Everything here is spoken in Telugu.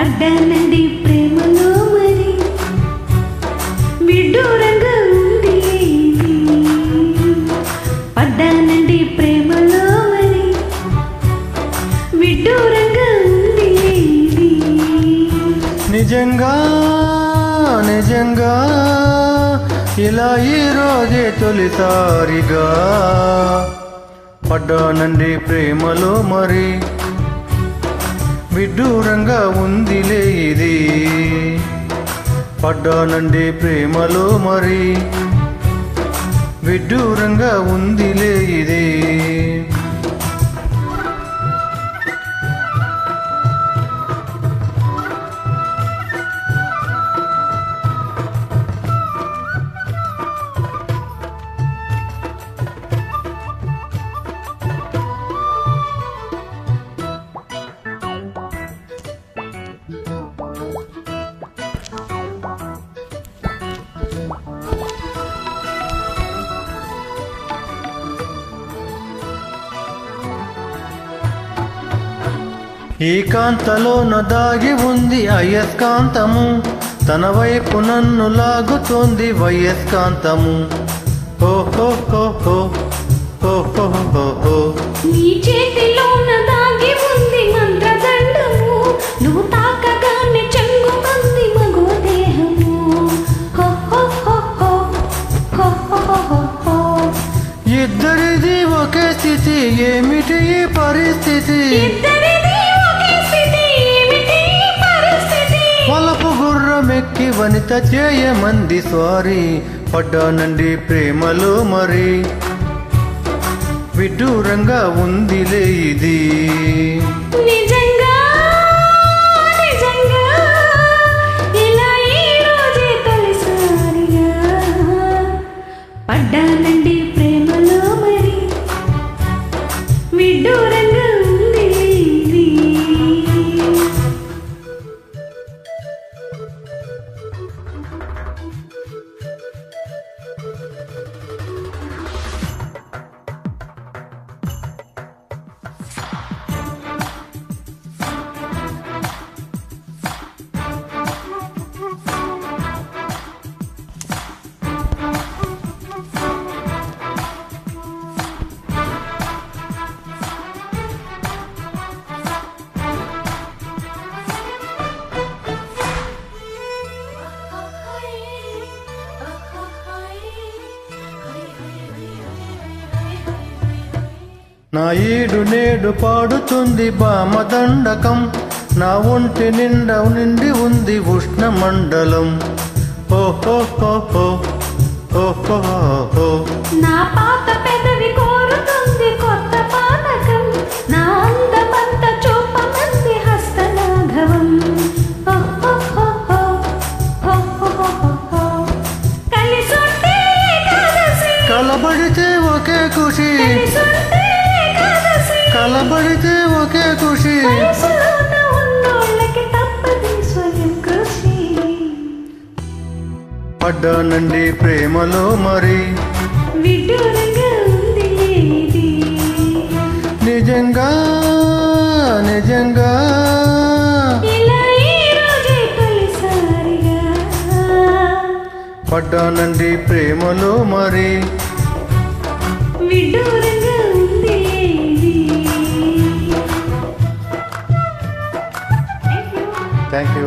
పడ్డానండి ప్రేమలో మరి విడ్డూరంగా ఉంది పడ్డానండి ప్రేమలో మరి విడ్డూరంగా ఉంది నిజంగా నిజంగా ఇలా ఈ రోజే తొలిసారిగా పడ్డానండి ప్రేమలో మరి విడ్డూరంగా ఉందిలే ఇది పడ్డానండి ప్రేమలో మరి విడ్డూరంగా ఉందిలే ఇది ఈ కాంతలోన దాగి ఉంది అయస్కాంతము తన వైపు నన్ను లాగుతోంది వయస్కాంతము నీ చేతిలోన దాగి ఉంది మంత్రదండము నువ్వు తాకగానే చెంగుమంది మగో దేహము ఇద్దరిది ఒకే స్థితి ఏమిటి ఈ పరిస్థితి వలపు గుర్రమెక్కి వనిత చేయమంది స్వారీ పడ్డానండి ప్రేమలో మరి విడ్డూరంగా ఉందిలే ఇది నిజంగా నిజంగా ఇలా ఈ రోజే తొలిసారిగా పడ్డానండి ప్రేమలో మరి విడ్డూరంగా ఉంది ఇది నా ఈడు నేడు పాడుతుంది బామదండకం నా ఒంటి నిండా నిండి ఉంది ఉష్ణ మండలం నా పాత పెదవి కోరుతుంది కొత్త పానకం నా అందమంత చూపమంది హస్తలాఘవం కలిసొంటే కలబడితే ఒకే ఖుషి కలబడితే ఒకే ఖుషి పడ్డానండి ప్రేమలో మరి నిజంగా నిజంగా పడ్డానండి ప్రేమలో మరి థ్యాంక్ యూ